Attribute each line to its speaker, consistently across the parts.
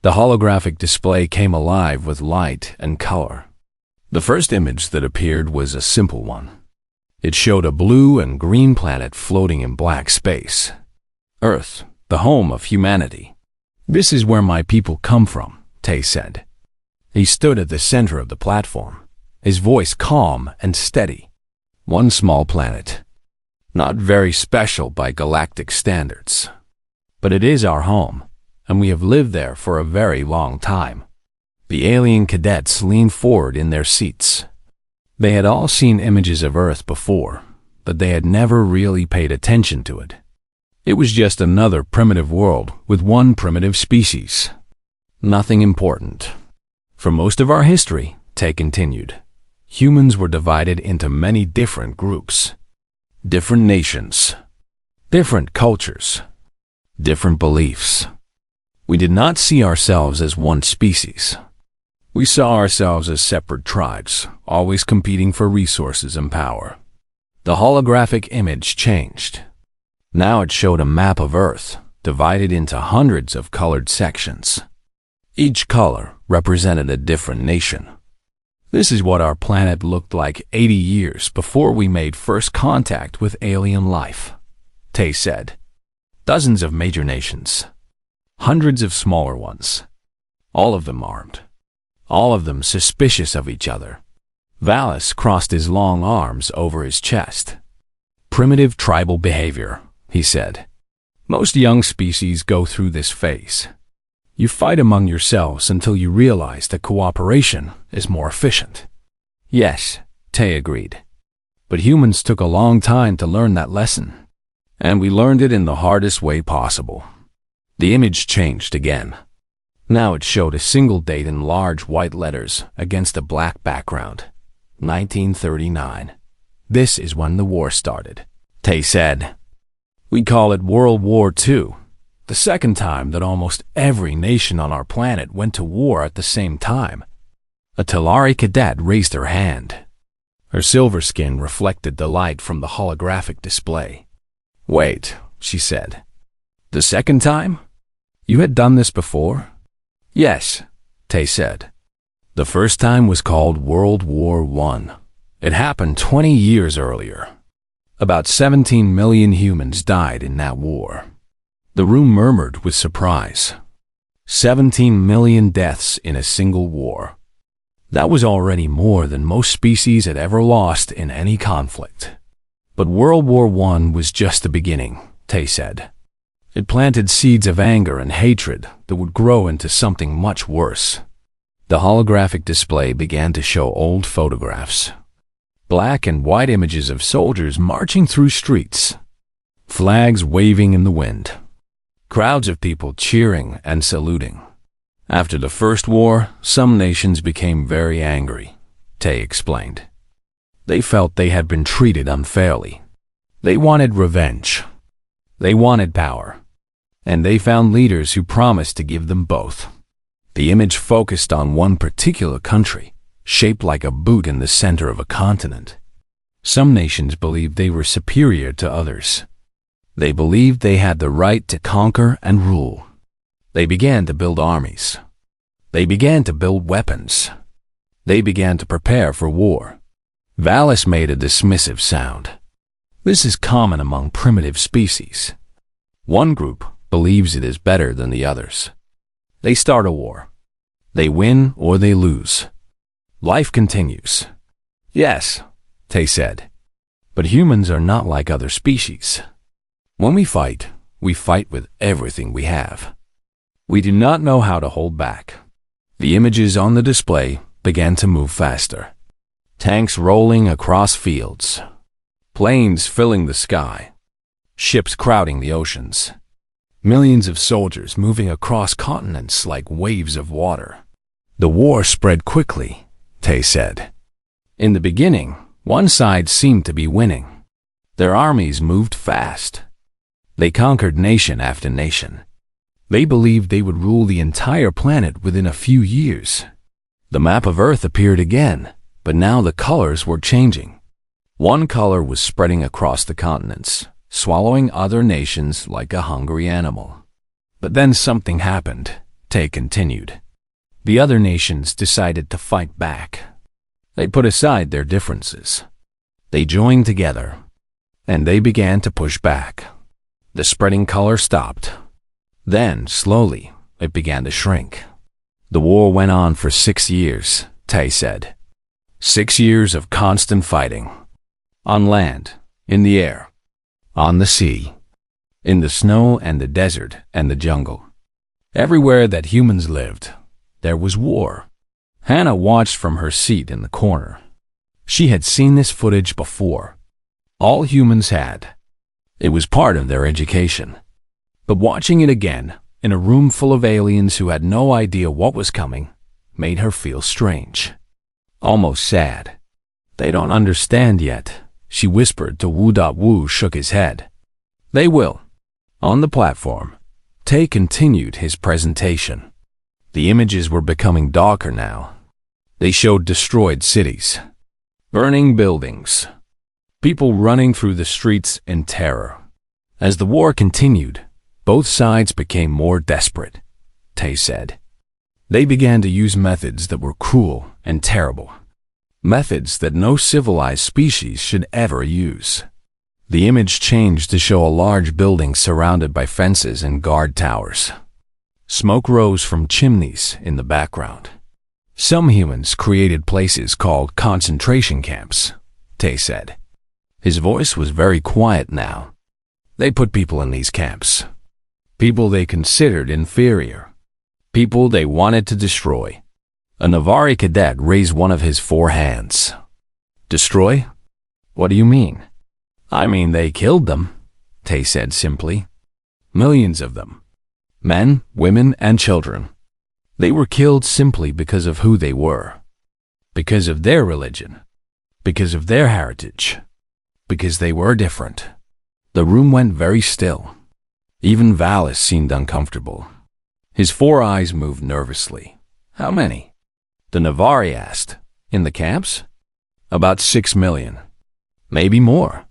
Speaker 1: The holographic display came alive with light and color. The first image that appeared was a simple one. It showed a blue and green planet floating in black space. Earth, the home of humanity. "This is where my people come from," Tay said. He stood at the center of the platform, his voice calm and steady. "One small planet. Not very special by galactic standards. But it is our home, and we have lived there for a very long time." The alien cadets leaned forward in their seats. They had all seen images of Earth before, but they had never really paid attention to it. It was just another primitive world with one primitive species. Nothing important. For most of our history, Tay continued, humans were divided into many different groups. Different nations. Different cultures. Different beliefs. We did not see ourselves as one species. We saw ourselves as separate tribes, always competing for resources and power. The holographic image changed. Now it showed a map of Earth, divided into hundreds of colored sections. Each color represented a different nation. "This is what our planet looked like 80 years before we made first contact with alien life," Tay said. "Dozens of major nations. Hundreds of smaller ones. All of them armed. All of them suspicious of each other." Valis crossed his long arms over his chest. "Primitive tribal behavior," he said. "Most young species go through this phase. You fight among yourselves until you realize that cooperation is more efficient." "Yes," Tay agreed. "But humans took a long time to learn that lesson. And we learned it in the hardest way possible." The image changed again. Now it showed a single date in large white letters against a black background. 1939. "This is when the war started," Tay said. "We call it World War II, the second time that almost every nation on our planet went to war at the same time." A Talari cadet raised her hand. Her silver skin reflected the light from the holographic display. "Wait," she said. "The second time? You had done this before?" "Yes," Tay said. "The first time was called World War I. It happened 20 years earlier. About 17 million humans died in that war." The room murmured with surprise. 17 million deaths in a single war. That was already more than most species had ever lost in any conflict. But World War I was just the beginning, Tay said. It planted seeds of anger and hatred that would grow into something much worse. The holographic display began to show old photographs. Black and white images of soldiers marching through streets. Flags waving in the wind. Crowds of people cheering and saluting. After the First War, some nations became very angry, Tay explained. They felt they had been treated unfairly. They wanted revenge. They wanted power. And they found leaders who promised to give them both. The image focused on one particular country, shaped like a boot in the center of a continent. Some nations believed they were superior to others. They believed they had the right to conquer and rule. They began to build armies. They began to build weapons. They began to prepare for war. Valis made a dismissive sound. This is common among primitive species. One group believes it is better than the others. They start a war. They win or they lose. Life continues. Yes, Tay said. But humans are not like other species. When we fight with everything we have. We do not know how to hold back. The images on the display began to move faster. Tanks rolling across fields. Planes filling the sky. Ships crowding the oceans. Millions of soldiers moving across continents like waves of water. The war spread quickly, Tay said. In the beginning, one side seemed to be winning. Their armies moved fast. They conquered nation after nation. They believed they would rule the entire planet within a few years. The map of Earth appeared again, but now the colors were changing. One color was spreading across the continents, swallowing other nations like a hungry animal. But then something happened, Tay continued. The other nations decided to fight back. They put aside their differences. They joined together, and they began to push back. The spreading color stopped. Then, slowly, it began to shrink. The war went on for 6 years, Tay said. 6 years of constant fighting. On land, in the air, on the sea, in the snow and the desert and the jungle. Everywhere that humans lived, there was war. Hannah watched from her seat in the corner. She had seen this footage before. All humans had. It was part of their education. But watching it again, in a room full of aliens who had no idea what was coming, made her feel strange. Almost sad. They don't understand yet, she whispered to Wu. Wu shook his head. They will. On the platform, Tay continued his presentation. The images were becoming darker now. They showed destroyed cities, burning buildings, people running through the streets in terror. As the war continued, both sides became more desperate, Tay said. They began to use methods that were cruel and terrible, methods that no civilized species should ever use. The image changed to show a large building surrounded by fences and guard towers. Smoke rose from chimneys in the background. Some humans created places called concentration camps, Tay said. His voice was very quiet now. They put people in these camps. People they considered inferior. People they wanted to destroy. A Navari cadet raised one of his 4 hands. Destroy? What do you mean? I mean they killed them, Tay said simply. Millions of them. Men, women, and children. They were killed simply because of who they were. Because of their religion. Because of their heritage. Because they were different. The room went very still. Even Valis seemed uncomfortable. His 4 eyes moved nervously. How many? The Navari asked. In the camps? About 6 million. Maybe more.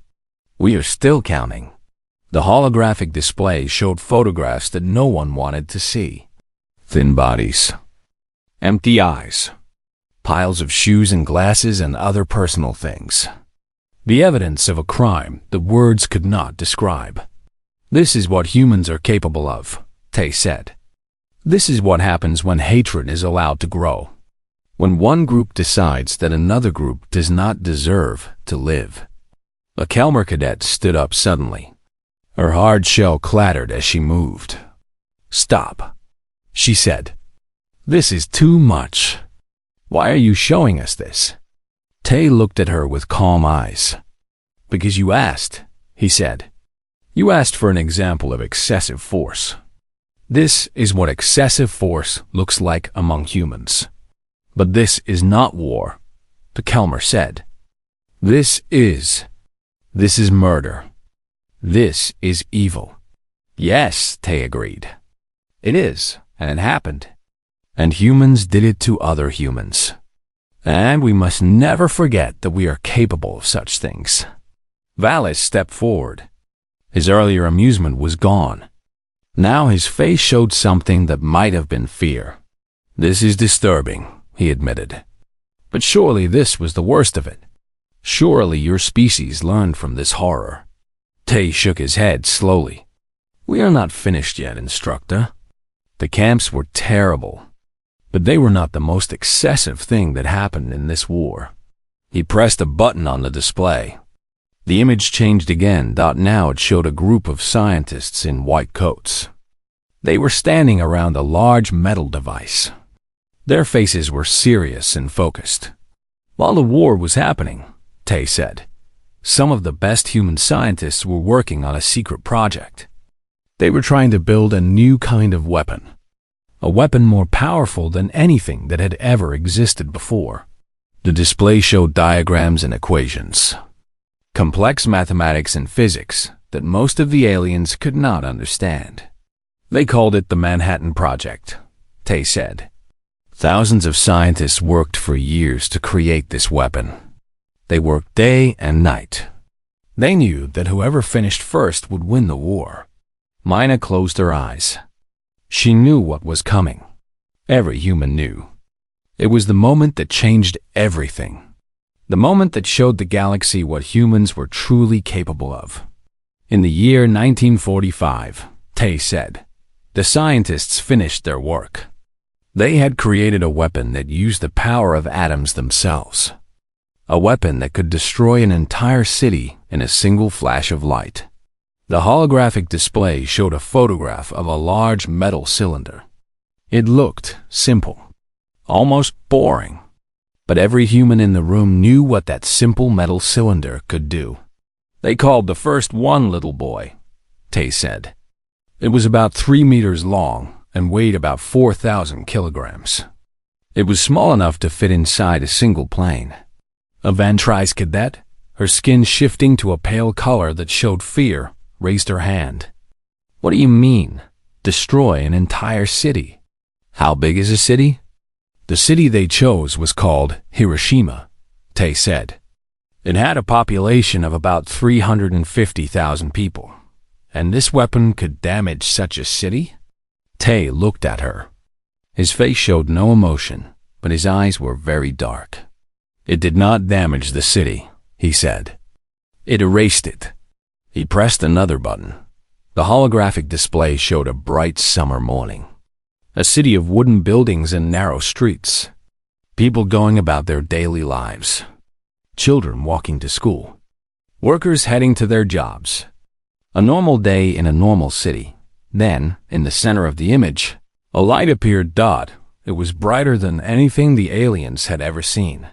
Speaker 1: We are still counting. The holographic display showed photographs that no one wanted to see. Thin bodies. Empty eyes. Piles of shoes and glasses and other personal things. The evidence of a crime that words could not describe. This is what humans are capable of, Tay said. This is what happens when hatred is allowed to grow. When one group decides that another group does not deserve to live. A Kelmer cadet stood up suddenly. Her hard shell clattered as she moved. Stop, she said. This is too much. Why are you showing us this? Tay looked at her with calm eyes. Because you asked, he said. You asked for an example of excessive force. This is what excessive force looks like among humans. But this is not war, the Kelmer said. This is murder. This is evil. Yes, Tay agreed. It is, and it happened. And humans did it to other humans. And we must never forget that we are capable of such things. Valis stepped forward. His earlier amusement was gone. Now his face showed something that might have been fear. This is disturbing, he admitted. But surely this was the worst of it. Surely your species learned from this horror. Tay shook his head slowly. We are not finished yet, Instructor. The camps were terrible, but they were not the most excessive thing that happened in this war. He pressed a button on the display. The image changed again. Now it showed a group of scientists in white coats. They were standing around a large metal device. Their faces were serious and focused. While the war was happening, Tay said, some of the best human scientists were working on a secret project. They were trying to build a new kind of weapon. A weapon more powerful than anything that had ever existed before. The display showed diagrams and equations. Complex mathematics and physics that most of the aliens could not understand. They called it the Manhattan Project, Tay said. Thousands of scientists worked for years to create this weapon. They worked day and night. They knew that whoever finished first would win the war. Mina closed her eyes. She knew what was coming. Every human knew. It was the moment that changed everything. The moment that showed the galaxy what humans were truly capable of. In the year 1945, Tay said, the scientists finished their work. They had created a weapon that used the power of atoms themselves. A weapon that could destroy an entire city in a single flash of light. The holographic display showed a photograph of a large metal cylinder. It looked simple, almost boring, but every human in the room knew what that simple metal cylinder could do. They called the first one little boy, Tay said. It was about 3 meters long and weighed about 4,000 kilograms. It was small enough to fit inside a single plane. A Van Tries cadet, her skin shifting to a pale color that showed fear, raised her hand. What do you mean, destroy an entire city? How big is a city? The city they chose was called Hiroshima, Tay said. It had a population of about 350,000 people, and this weapon could damage such a city? Tay looked at her. His face showed no emotion, but his eyes were very dark. It did not damage the city, he said. It erased it. He pressed another button. The holographic display showed a bright summer morning. A city of wooden buildings and narrow streets. People going about their daily lives. Children walking to school. Workers heading to their jobs. A normal day in a normal city. Then, in the center of the image, a light appeared. It was brighter than anything the aliens had ever seen.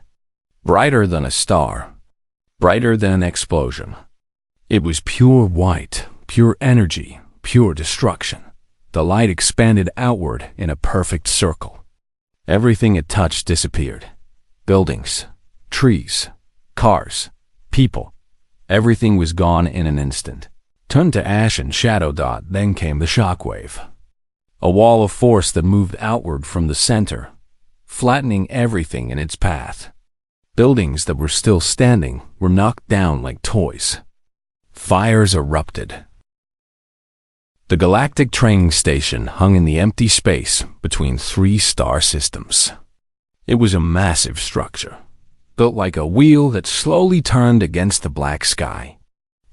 Speaker 1: Brighter than a star. Brighter than an explosion. It was pure white, pure energy, pure destruction. The light expanded outward in a perfect circle. Everything it touched disappeared. Buildings, trees, cars, people. Everything was gone in an instant. Turned to ash and shadow. Then came the shockwave. A wall of force that moved outward from the center, flattening everything in its path. Buildings that were still standing were knocked down like toys. Fires erupted. The Galactic training station hung in the empty space between 3 star systems. It was a massive structure, built like a wheel that slowly turned against the black sky.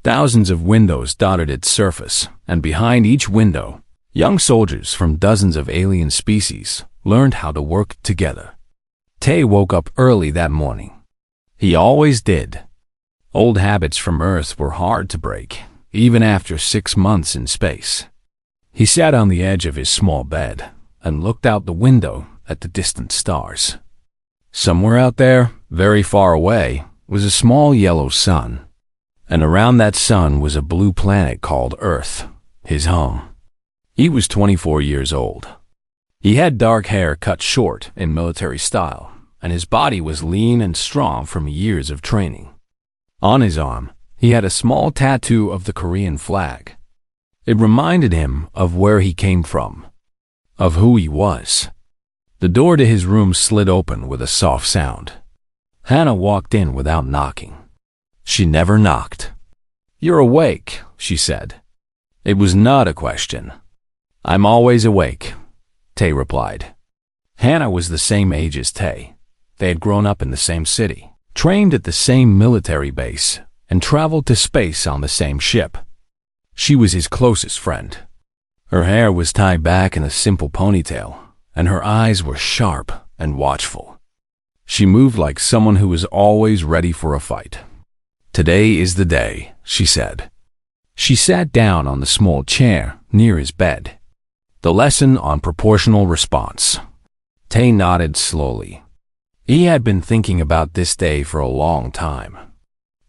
Speaker 1: Thousands of windows dotted its surface, and behind each window, young soldiers from dozens of alien species learned how to work together. Tay woke up early that morning. He always did. Old habits from Earth were hard to break, even after 6 months in space. He sat on the edge of his small bed and looked out the window at the distant stars. Somewhere out there, very far away, was a small yellow sun. And around that sun was a blue planet called Earth, his home. He was 24 years old. He had dark hair cut short in military style, and his body was lean and strong from years of training. On his arm, he had a small tattoo of the Korean flag. It reminded him of where he came from, of who he was. The door to his room slid open with a soft sound. Hannah walked in without knocking. She never knocked. "You're awake," she said. It was not a question. "I'm always awake," Tay replied. Hannah was the same age as Tay. They had grown up in the same city, trained at the same military base, and traveled to space on the same ship. She was his closest friend. Her hair was tied back in a simple ponytail, and her eyes were sharp and watchful. She moved like someone who was always ready for a fight. "Today is the day," she said. She sat down on the small chair near his bed. The lesson on proportional response. Tay nodded slowly. He had been thinking about this day for a long time.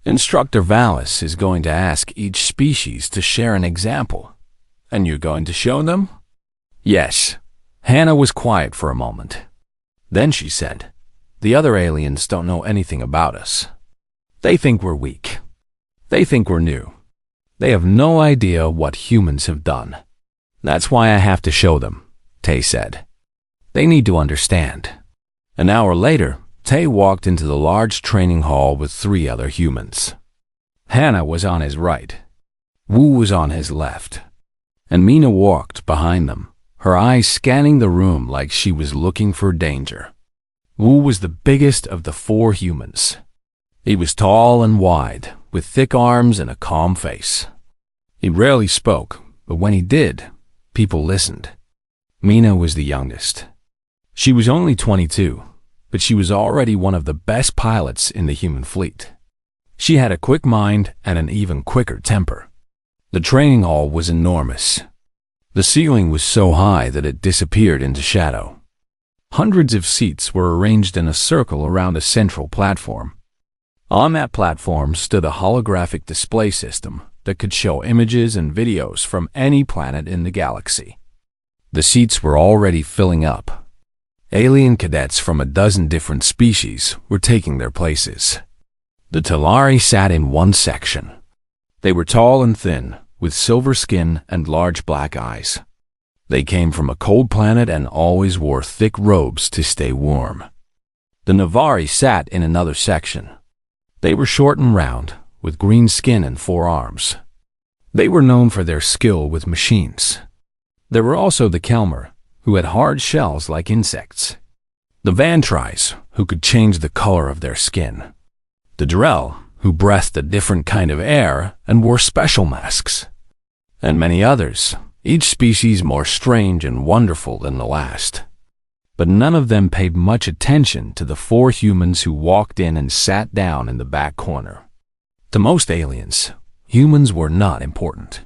Speaker 1: Instructor Valis is going to ask each species to share an example. And you're going to show them? Yes. Hannah was quiet for a moment. Then she said, "The other aliens don't know anything about us. They think we're weak. They think we're new. They have no idea what humans have done. That's why I have to show them," Tay said. "They need to understand." An hour later, Tay walked into the large training hall with 3 other humans. Hannah was on his right. Wu was on his left. And Mina walked behind them, her eyes scanning the room like she was looking for danger. Wu was the biggest of the four humans. He was tall and wide, with thick arms and a calm face. He rarely spoke, but when he did, people listened. Mina was the youngest. She was only 22, but she was already one of the best pilots in the human fleet. She had a quick mind and an even quicker temper. The training hall was enormous. The ceiling was so high that it disappeared into shadow. Hundreds of seats were arranged in a circle around a central platform. On that platform stood a holographic display system that could show images and videos from any planet in the galaxy. The seats were already filling up. Alien cadets from a dozen different species were taking their places. The Talari sat in one section. They were tall and thin, with silver skin and large black eyes. They came from a cold planet and always wore thick robes to stay warm. The Navari sat in another section. They were short and round, with green skin and 4 arms. They were known for their skill with machines. There were also the Kelmer, who had hard shells like insects. The Vantries, who could change the color of their skin. The Drell, who breathed a different kind of air and wore special masks. And many others, each species more strange and wonderful than the last. But none of them paid much attention to the 4 humans who walked in and sat down in the back corner. To most aliens, humans were not important.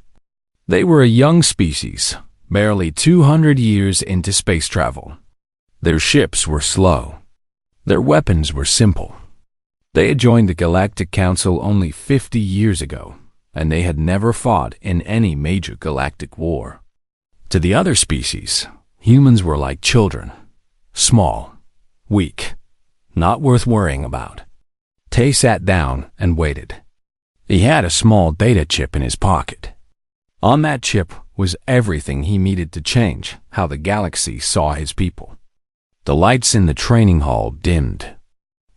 Speaker 1: They were a young species, barely 200 years into space travel. Their ships were slow. Their weapons were simple. They had joined the Galactic Council only 50 years ago, and they had never fought in any major galactic war. To the other species, humans were like children, small, weak, not worth worrying about. Tay sat down and waited. He had a small data chip in his pocket. On that chip was everything he needed to change how the galaxy saw his people. The lights in the training hall dimmed.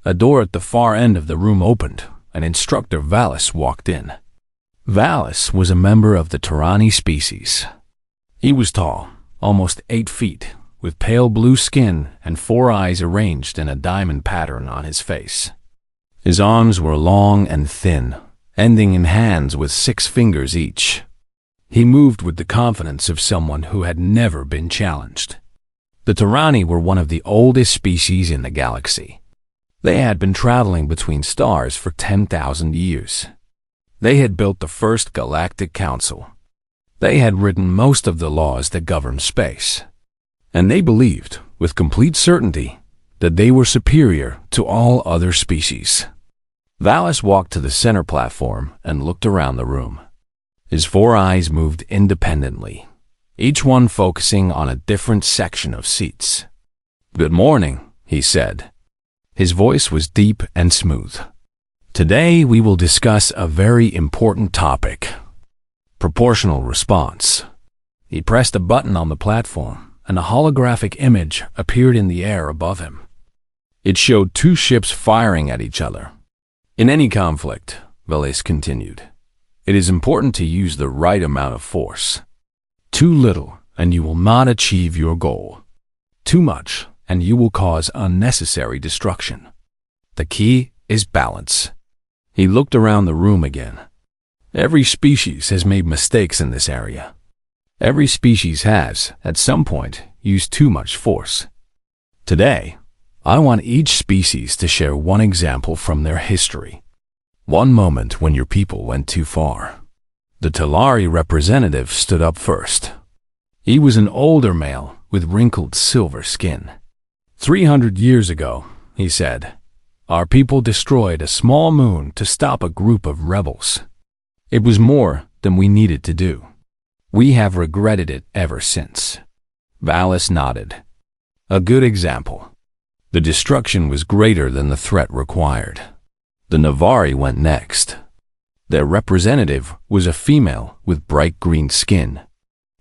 Speaker 1: A door at the far end of the room opened, and Instructor Valis walked in. Valis was a member of the Tarani species. He was tall, almost 8 feet, with pale blue skin and 4 eyes arranged in a diamond pattern on his face. His arms were long and thin, ending in hands with 6 fingers each. He moved with the confidence of someone who had never been challenged. The Tarani were one of the oldest species in the galaxy. They had been traveling between stars for 10,000 years. They had built the first Galactic Council. They had written most of the laws that govern space. And they believed, with complete certainty, that they were superior to all other species. Valis walked to the center platform and looked around the room. His 4 eyes moved independently, each one focusing on a different section of seats. "Good morning," he said. His voice was deep and smooth. "Today we will discuss a very important topic. Proportional response." He pressed a button on the platform, and a holographic image appeared in the air above him. It showed 2 ships firing at each other. "In any conflict," Valis continued, "it is important to use the right amount of force. Too little, and you will not achieve your goal. Too much, and you will cause unnecessary destruction. The key is balance." He looked around the room again. Every species has made mistakes in this area. Every species has, at some point, used too much force. Today, I want each species to share one example from their history. One moment when your people went too far. The Talari representative stood up first. He was an older male with wrinkled silver skin. 300 years ago, he said, our people destroyed a small moon to stop a group of rebels. It was more than we needed to do. We have regretted it ever since. Valis nodded. A good example. The destruction was greater than the threat required. The Navari went next. Their representative was a female with bright green skin.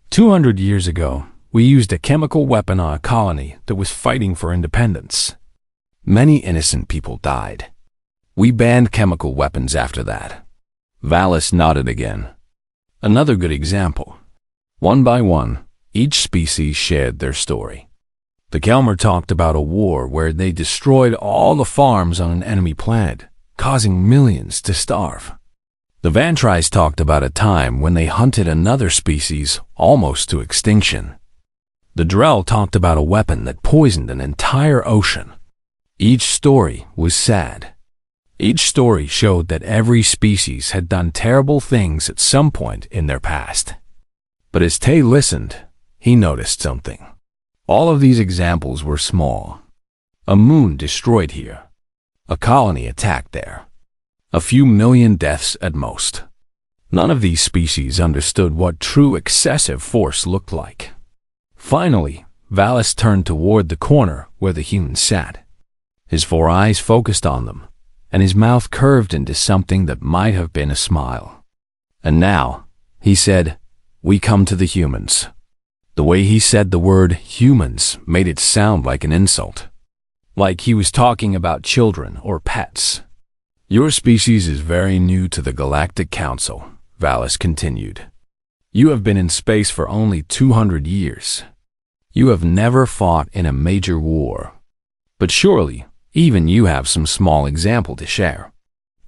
Speaker 1: 200 years ago, we used a chemical weapon on a colony that was fighting for independence. Many innocent people died. We banned chemical weapons after that. Valis nodded again. Another good example. One by one, Each species shared their story. The Kelmer talked about a war where they destroyed all the farms on an enemy planet, causing millions to starve. The Vantries talked about a time when they hunted another species almost to extinction. The Drell talked about a weapon that poisoned an entire ocean. Each story was sad. Each story showed that every species had done terrible things at some point in their past. But as Tay listened, he noticed something. All of these examples were small. A moon destroyed here. A colony attacked there. A few million deaths at most. None of these species understood what true excessive force looked like. Finally, Valis turned toward the corner where the humans sat. His 4 eyes focused on them, and his mouth curved into something that might have been a smile. And now, he said, "We come to the humans." The way he said the word humans made it sound like an insult. Like he was talking about children or pets. "Your species is very new to the Galactic Council," Valis continued. "You have been in space for only 200 years. You have never fought in a major war. But surely, even you have some small example to share."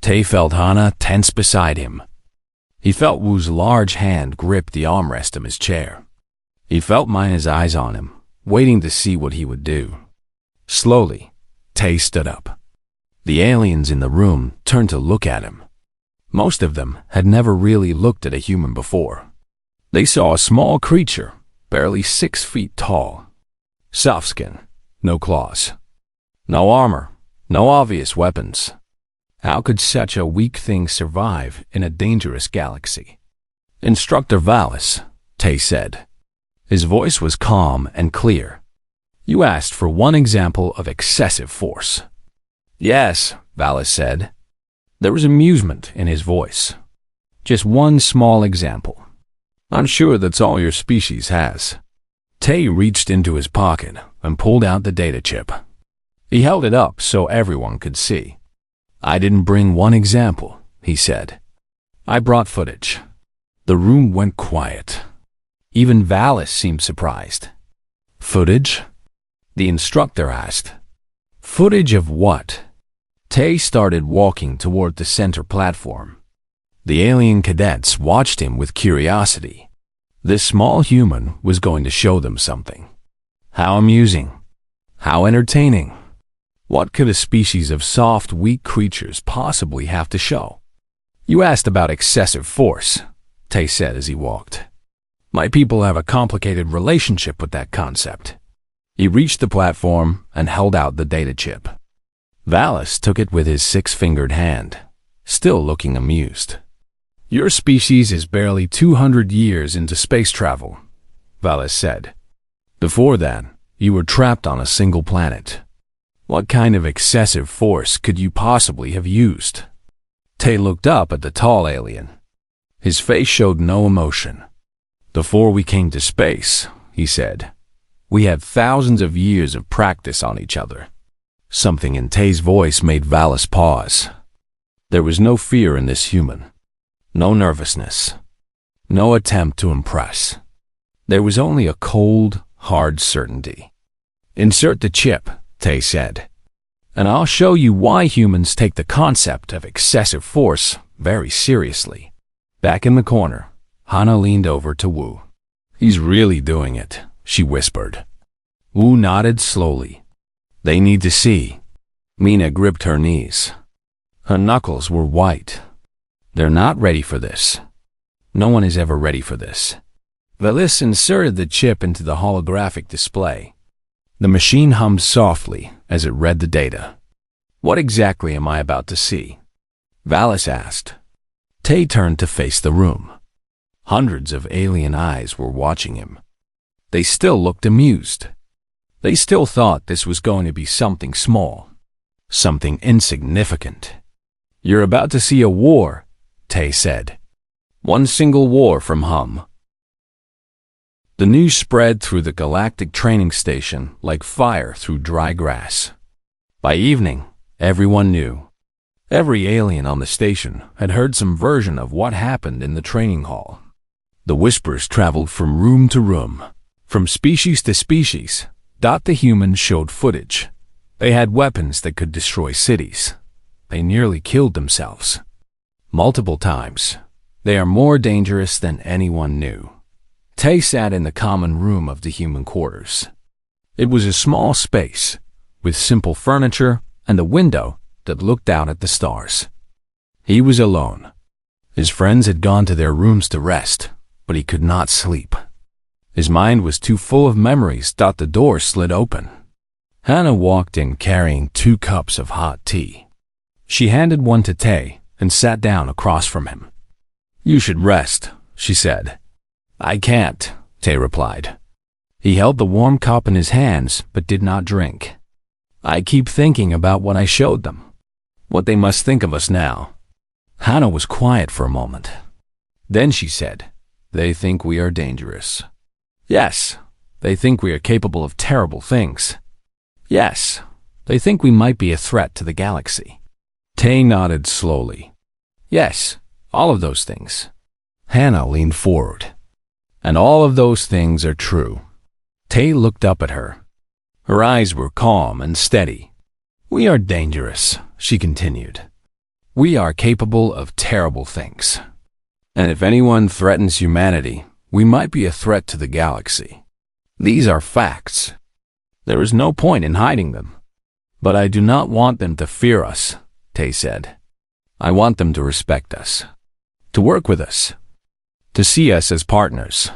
Speaker 1: Tay felt Hana tense beside him. He felt Wu's large hand grip the armrest of his chair. He felt Mina's eyes on him, waiting to see what he would do. Slowly, Tay stood up. The aliens in the room turned to look at him. Most of them had never really looked at a human before. They saw a small creature, barely 6 feet tall. Soft skin, no claws. No armor, no obvious weapons. How could such a weak thing survive in a dangerous galaxy? "Instructor Valis," Tay said. His voice was calm and clear. "You asked for one example of excessive force." "Yes," Valis said. There was amusement in his voice. "Just one small example. I'm sure that's all your species has." Tay reached into his pocket and pulled out the data chip. He held it up so everyone could see. "I didn't bring one example," he said. "I brought footage." The room went quiet. Even Valis seemed surprised. "Footage?" the instructor asked. "Footage of what?" Tay started walking toward the center platform. The alien cadets watched him with curiosity. This small human was going to show them something. How amusing. How entertaining. What could a species of soft, weak creatures possibly have to show? "You asked about excessive force," Tay said as he walked. "My people have a complicated relationship with that concept." He reached the platform and held out the data chip. Valis took it with his 6-fingered hand, still looking amused. "Your species is barely 200 years into space travel," Valis said. "Before that, you were trapped on a single planet. What kind of excessive force could you possibly have used?" Tay looked up at the tall alien. His face showed no emotion. "Before we came to space," he said, "we had thousands of years of practice on each other." Something in Tay's voice made Valis pause. There was no fear in this human. No nervousness. No attempt to impress. There was only a cold, hard certainty. "Insert the chip," Tay said, "and I'll show you why humans take the concept of excessive force very seriously." Back in the corner, Hana leaned over to Wu. "He's really doing it," she whispered. Wu nodded slowly. "They need to see." Mina gripped her knees. Her knuckles were white. "They're not ready for this. No one is ever ready for this." Valis inserted the chip into the holographic display. The machine hummed softly as it read the data. "What exactly am I about to see?" Valis asked. Tay turned to face the room. Hundreds of alien eyes were watching him. They still looked amused. They still thought this was going to be something small, something insignificant. "You're about to see a war," Tay said. "One single war from Hum." The news spread through the galactic training station like fire through dry grass. By evening, everyone knew. Every alien on the station had heard some version of what happened in the training hall. The whispers traveled from room to room. From species to species, the humans showed footage. They had weapons that could destroy cities. They nearly killed themselves. Multiple times. They are more dangerous than anyone knew. Tay sat in the common room of the human quarters. It was a small space, with simple furniture and a window that looked out at the stars. He was alone. His friends had gone to their rooms to rest, but he could not sleep. His mind was too full of memories that the door slid open. Hannah walked in carrying 2 cups of hot tea. She handed one to Tay and sat down across from him. "You should rest," she said. "I can't," Tay replied. He held the warm cup in his hands but did not drink. "I keep thinking about what I showed them. What they must think of us now." Hannah was quiet for a moment. Then she said, "They think we are dangerous." "Yes, they think we are capable of terrible things." "Yes, they think we might be a threat to the galaxy." Tay nodded slowly. "Yes, all of those things." Hannah leaned forward. "And all of those things are true." Tay looked up at her. Her eyes were calm and steady. "We are dangerous," she continued. "We are capable of terrible things. And if anyone threatens humanity, we might be a threat to the galaxy. These are facts. There is no point in hiding them. But I do not want them to fear us," Tay said. "I want them to respect us, to work with us, to see us as partners."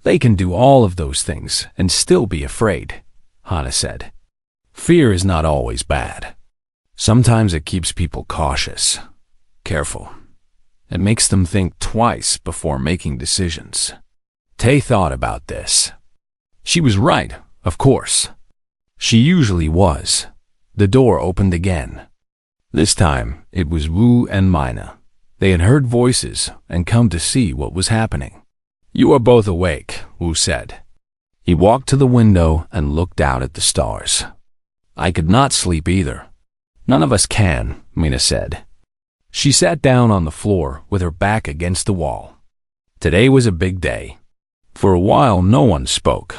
Speaker 1: "They can do all of those things and still be afraid," Hannah said. "Fear is not always bad. Sometimes it keeps people cautious, careful. It makes them think twice before making decisions." Tay thought about this. She was right, of course. She usually was. The door opened again. This time, it was Wu and Mina. They had heard voices and come to see what was happening. "You are both awake," Wu said. He walked to the window and looked out at the stars. "I could not sleep either." "None of us can," Mina said. She sat down on the floor with her back against the wall. Today was a big day. For a while, no one spoke.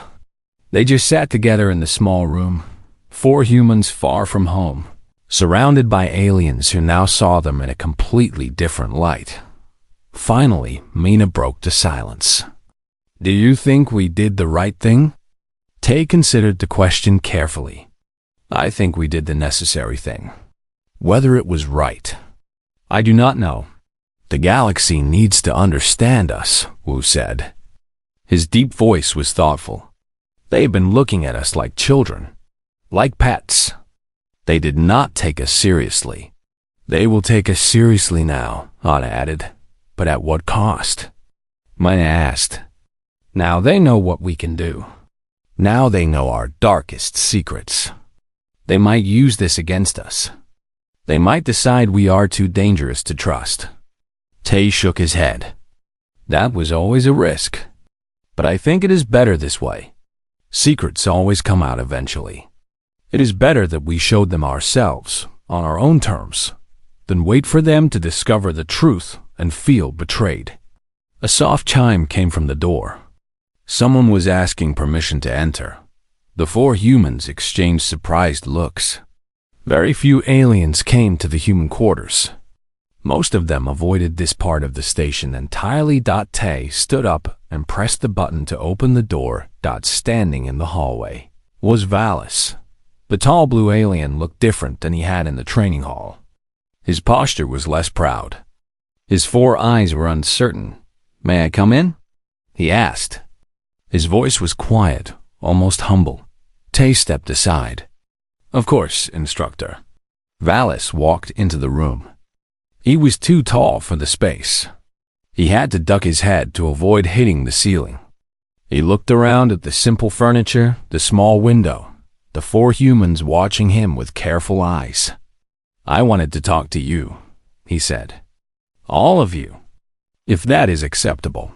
Speaker 1: They just sat together in the small room, 4 humans far from home, surrounded by aliens who now saw them in a completely different light. Finally, Mina broke the silence. "Do you think we did the right thing?" Tay considered the question carefully. "I think we did the necessary thing. Whether it was right, I do not know. The galaxy needs to understand us," Wu said. His deep voice was thoughtful. "They've been looking at us like children, like pets. They did not take us seriously. They will take us seriously now," Hannah added. "But at what cost?" Mina asked. "Now they know what we can do. Now they know our darkest secrets. They might use this against us. They might decide we are too dangerous to trust." Tay shook his head. "That was always a risk. But I think it is better this way. Secrets always come out eventually. It is better that we showed them ourselves, on our own terms, than wait for them to discover the truth and feel betrayed." A soft chime came from the door. Someone was asking permission to enter. The 4 humans exchanged surprised looks. Very few aliens came to the human quarters. Most of them avoided this part of the station entirely. Tay stood up and pressed the button to open the door. Standing in the hallway was Valis. The tall blue alien looked different than he had in the training hall. His posture was less proud. His 4 eyes were uncertain. "May I come in?" he asked. His voice was quiet, almost humble. Tay stepped aside. "Of course, Instructor." Valis walked into the room. He was too tall for the space. He had to duck his head to avoid hitting the ceiling. He looked around at the simple furniture, the small window, the 4 humans watching him with careful eyes. "I wanted to talk to you," he said. "All of you, if that is acceptable."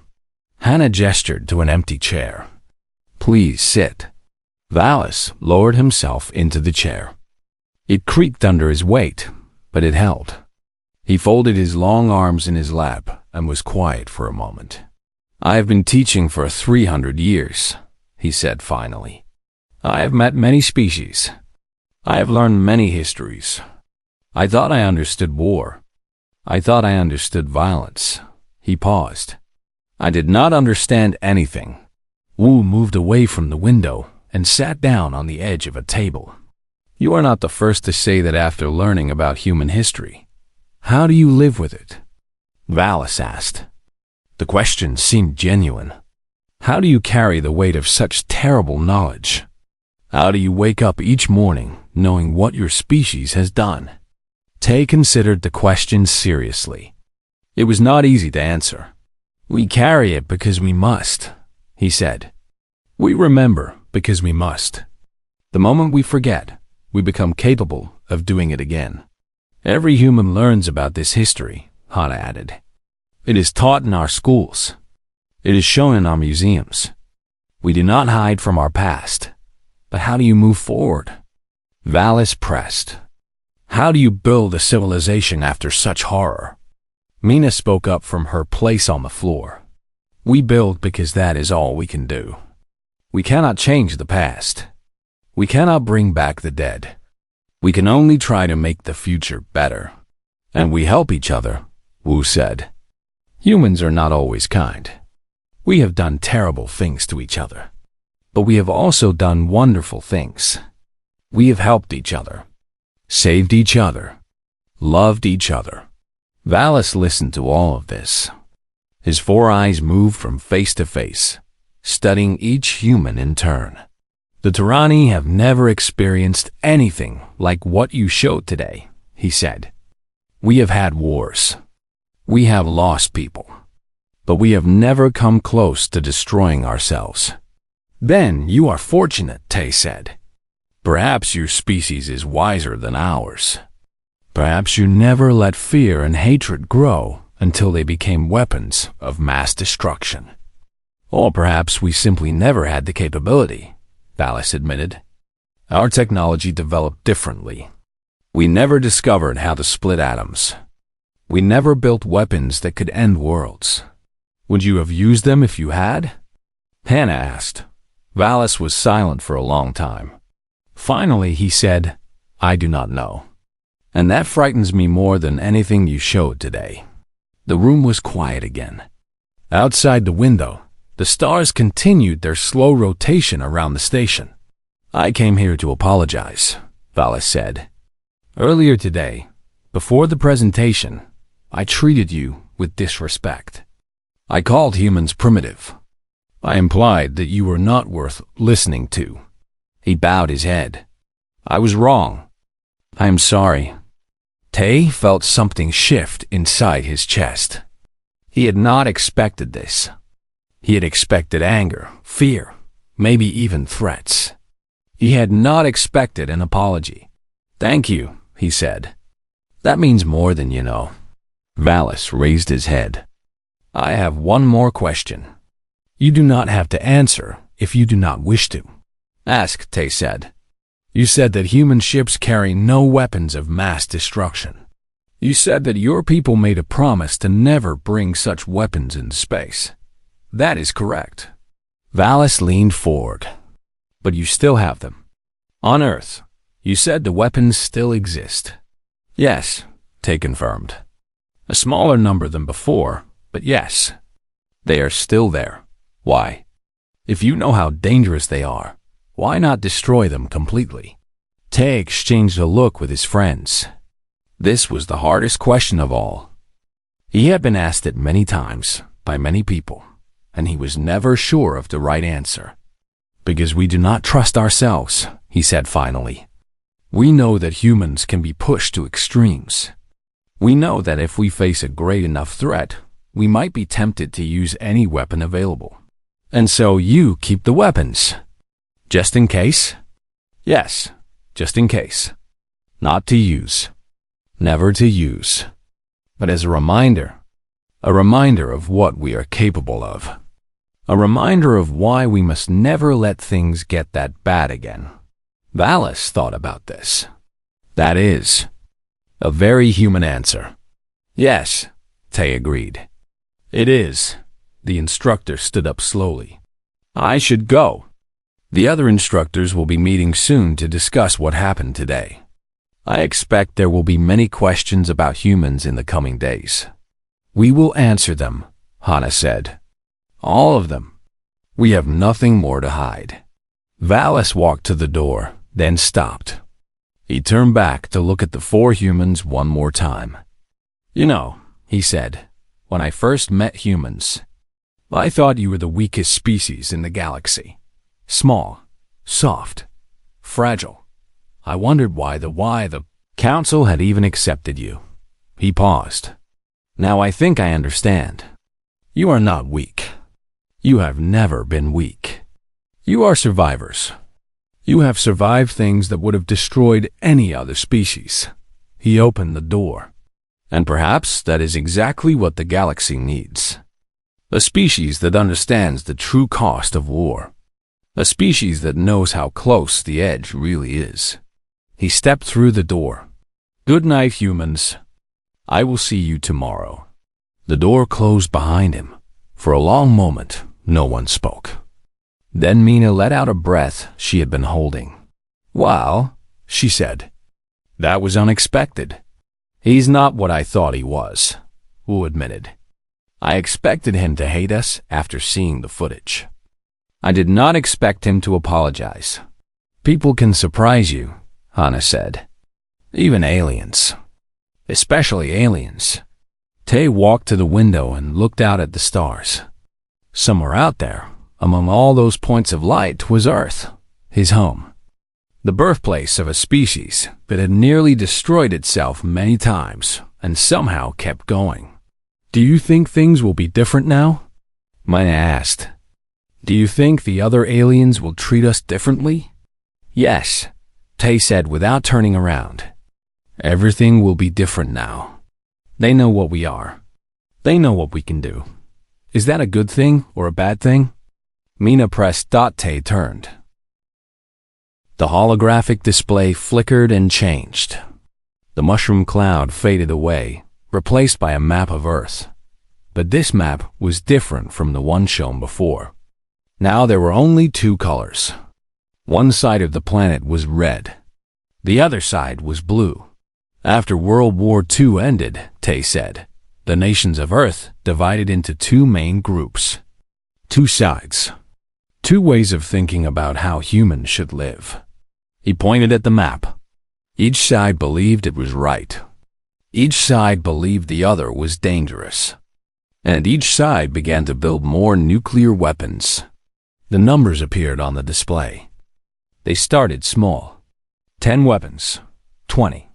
Speaker 1: Hannah gestured to an empty chair. "Please sit." Valis lowered himself into the chair. It creaked under his weight, but it held. He folded his long arms in his lap and was quiet for a moment. "I have been teaching for 300 years," he said finally. I have met many species. I have learned many histories. I thought I understood war. I thought I understood violence. He paused. I did not understand anything. Wu moved away from the window and sat down on the edge of a table. You are not the first to say that after learning about human history. How do you live with it? Valis asked. The question seemed genuine. How do you carry the weight of such terrible knowledge? How do you wake up each morning knowing what your species has done? Tay considered the question seriously. It was not easy to answer. We carry it because we must, he said. We remember because we must. The moment we forget, we become capable of doing it again. Every human learns about this history, Hana added. It is taught in our schools. It is shown in our museums. We do not hide from our past. But how do you move forward? Valis pressed. How do you build a civilization after such horror? Mina spoke up from her place on the floor. We build because that is all we can do. We cannot change the past. We cannot bring back the dead. We can only try to make the future better. And we help each other, Wu said. Humans are not always kind. We have done terrible things to each other. But we have also done wonderful things. We have helped each other, saved each other, loved each other. Valis listened to all of this. His 4 eyes moved from face to face, studying each human in turn. The Tyranni have never experienced anything like what you showed today, he said. We have had wars. We have lost people. But we have never come close to destroying ourselves. Then you are fortunate, Tay said. Perhaps your species is wiser than ours. Perhaps you never let fear and hatred grow until they became weapons of mass destruction. Or perhaps we simply never had the capability, Valis admitted. Our technology developed differently. We never discovered how to split atoms. We never built weapons that could end worlds. Would you have used them if you had? Hannah asked. Valis was silent for a long time. Finally, he said, I do not know. And that frightens me more than anything you showed today. The room was quiet again. Outside the window, the stars continued their slow rotation around the station. I came here to apologize, Valis said. Earlier today, before the presentation, I treated you with disrespect. I called humans primitive. I implied that you were not worth listening to. He bowed his head. I was wrong. I am sorry. Tay felt something shift inside his chest. He had not expected this. He had expected anger, fear, maybe even threats. He had not expected an apology. Thank you, he said. That means more than you know. Valis raised his head. I have one more question. You do not have to answer if you do not wish to. Ask, Tay said. You said that human ships carry no weapons of mass destruction. You said that your people made a promise to never bring such weapons into space. That is correct. Valis leaned forward. But you still have them. On Earth, you said the weapons still exist. Yes, Tay confirmed. A smaller number than before, but yes, they are still there. Why? If you know how dangerous they are, why not destroy them completely? Tay exchanged a look with his friends. This was the hardest question of all. He had been asked it many times by many people, and he was never sure of the right answer. Because we do not trust ourselves, he said finally. We know that humans can be pushed to extremes. We know that if we face a great enough threat, we might be tempted to use any weapon available. And so you keep the weapons. Just in case? Yes, just in case. Not to use. Never to use. But as a reminder of what we are capable of. A reminder of why we must never let things get that bad again. Valis thought about this. That is a very human answer. Yes, Tay agreed. It is. The instructor stood up slowly. I should go. The other instructors will be meeting soon to discuss what happened today. I expect there will be many questions about humans in the coming days. We will answer them, Hannah said. All of them. We have nothing more to hide. Valis walked to the door, then stopped. He turned back to look at the four humans one more time. You know, he said, when I first met humans, I thought you were the weakest species in the galaxy. Small, soft, fragile. I wondered why the council had even accepted you. He paused. Now I think I understand. You are not weak. You have never been weak. You are survivors. You have survived things that would have destroyed any other species. He opened the door. And perhaps that is exactly what the galaxy needs. A species that understands the true cost of war. A species that knows how close the edge really is. He stepped through the door. Good night, humans. I will see you tomorrow. The door closed behind him. For a long moment, no one spoke. Then Mina let out a breath she had been holding. Well, she said, that was unexpected. He's not what I thought he was, Wu admitted. I expected him to hate us after seeing the footage. I did not expect him to apologize. People can surprise you, Hannah said. Even aliens. Especially aliens. Tay walked to the window and looked out at the stars. Somewhere out there, among all those points of light, was Earth, his home. The birthplace of a species that had nearly destroyed itself many times and somehow kept going. Do you think things will be different now? Mina asked. Do you think the other aliens will treat us differently? Yes, Tay said without turning around. Everything will be different now. They know what we are. They know what we can do. Is that a good thing or a bad thing? Mina pressed. Tay turned. The holographic display flickered and changed. The mushroom cloud faded away, replaced by a map of Earth. But this map was different from the one shown before. Now there were only two colors. One side of the planet was red. The other side was blue. After World War II ended, Tay said, the nations of Earth divided into two main groups. Two sides. Two ways of thinking about how humans should live. He pointed at the map. Each side believed it was right. Each side believed the other was dangerous. And each side began to build more nuclear weapons. The numbers appeared on the display. They started small. 10 weapons, 20,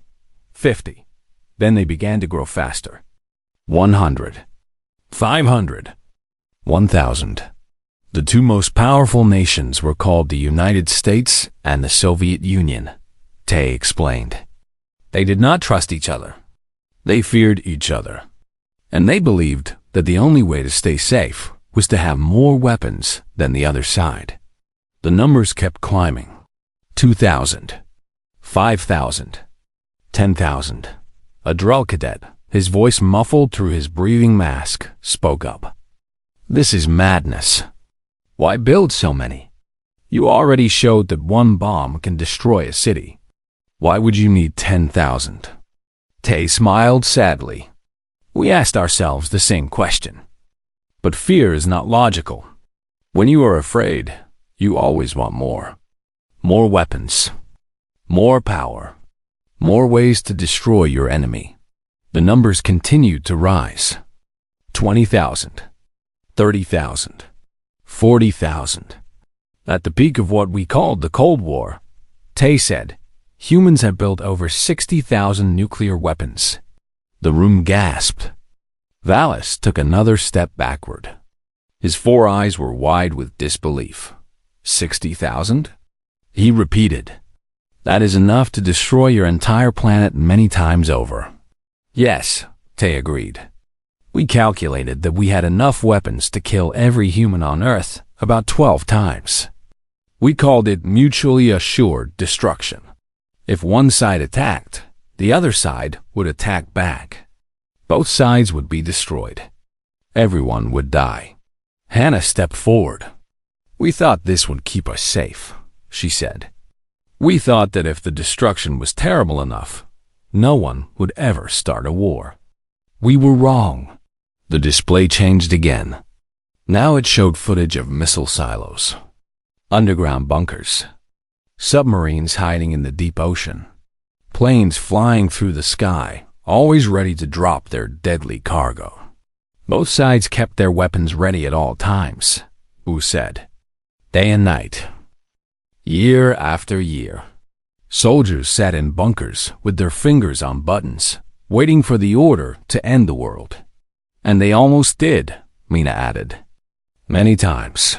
Speaker 1: 50. Then they began to grow faster. 100, 500, 1,000. The two most powerful nations were called the United States and the Soviet Union, Tay explained. They did not trust each other. They feared each other. And they believed that the only way to stay safe was to have more weapons than the other side. The numbers kept climbing. 2,000, 5,000, 10,000. A drill cadet, his voice muffled through his breathing mask, spoke up. This is madness. Why build so many? You already showed that one bomb can destroy a city. Why would you need 10,000? Tay smiled sadly. We asked ourselves the same question. But fear is not logical. When you are afraid, you always want more. More weapons. More power. More ways to destroy your enemy. The numbers continued to rise. 20,000. 30,000. 40,000. At the peak of what we called the Cold War, Tay said, humans have built over 60,000 nuclear weapons. The room gasped. Valis took another step backward. His four eyes were wide with disbelief. 60,000? He repeated. That is enough to destroy your entire planet many times over. Yes, Tay agreed. We calculated that we had enough weapons to kill every human on Earth about 12 times. We called it mutually assured destruction. If one side attacked, the other side would attack back. Both sides would be destroyed. Everyone would die. Hannah stepped forward. "We thought this would keep us safe," she said. "We thought that if the destruction was terrible enough, no one would ever start a war. We were wrong." The display changed again. Now it showed footage of missile silos, underground bunkers, submarines hiding in the deep ocean, planes flying through the sky, always ready to drop their deadly cargo. Both sides kept their weapons ready at all times, Wu said. Day and night, year after year. Soldiers sat in bunkers with their fingers on buttons, waiting for the order to end the world. And they almost did, Mina added. Many times.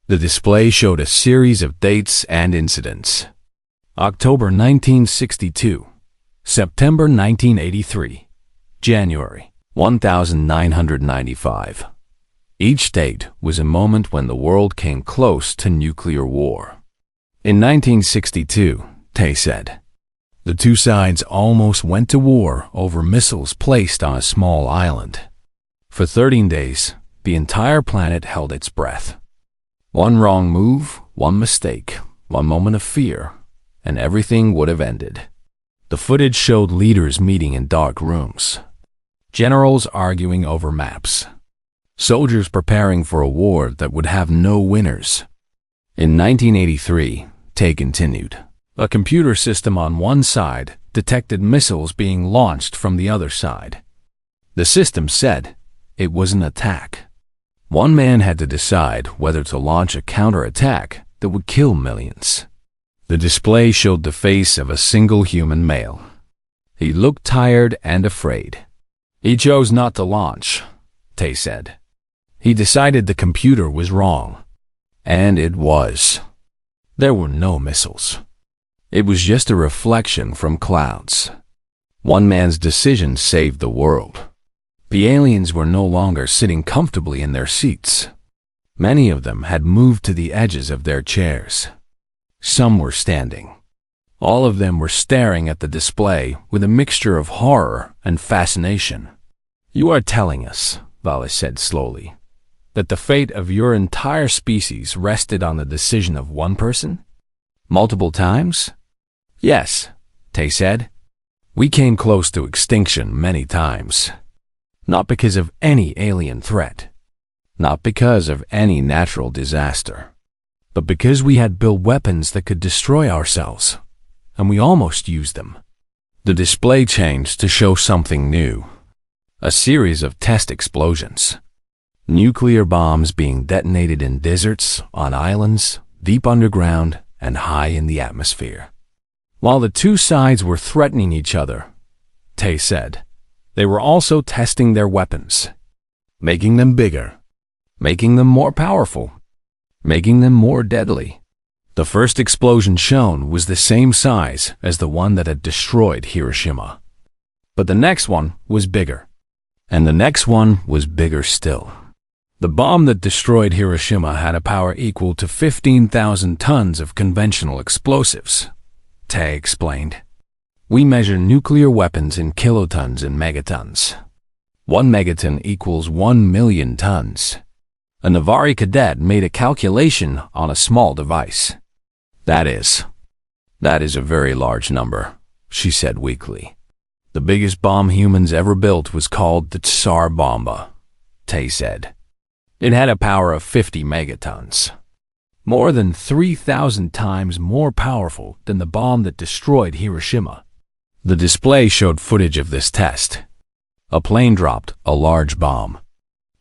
Speaker 1: The display showed a series of dates and incidents. October 1962, September 1983, January 1995. Each date was a moment when the world came close to nuclear war. In 1962, Tay said, the two sides almost went to war over missiles placed on a small island. For 13 days, the entire planet held its breath. One wrong move, one mistake, one moment of fear, and everything would have ended. The footage showed leaders meeting in dark rooms, generals arguing over maps, soldiers preparing for a war that would have no winners. In 1983, Tay continued, a computer system on one side detected missiles being launched from the other side. The system said it was an attack. One man had to decide whether to launch a counterattack that would kill millions. The display showed the face of a single human male. He looked tired and afraid. He chose not to launch, Tay said. He decided the computer was wrong. And it was. There were no missiles. It was just a reflection from clouds. One man's decision saved the world. The aliens were no longer sitting comfortably in their seats. Many of them had moved to the edges of their chairs. Some were standing. All of them were staring at the display with a mixture of horror and fascination. You are telling us, Valis said slowly, that the fate of your entire species rested on the decision of one person? Multiple times? Yes, Tay said. We came close to extinction many times. Not because of any alien threat, not because of any natural disaster, but because we had built weapons that could destroy ourselves, and we almost used them. The display changed to show something new. A series of test explosions. Nuclear bombs being detonated in deserts, on islands, deep underground, and high in the atmosphere. While the two sides were threatening each other, Tay said, they were also testing their weapons, making them bigger, making them more powerful, making them more deadly. The first explosion shown was the same size as the one that had destroyed Hiroshima. But the next one was bigger, and the next one was bigger still. The bomb that destroyed Hiroshima had a power equal to 15,000 tons of conventional explosives, Tay explained. We measure nuclear weapons in kilotons and megatons. 1 megaton equals 1 million tons. A Navari cadet made a calculation on a small device. That is a very large number, she said weakly. The biggest bomb humans ever built was called the Tsar Bomba, Tay said. It had a power of 50 megatons. More than 3,000 times more powerful than the bomb that destroyed Hiroshima. The display showed footage of this test. A plane dropped a large bomb.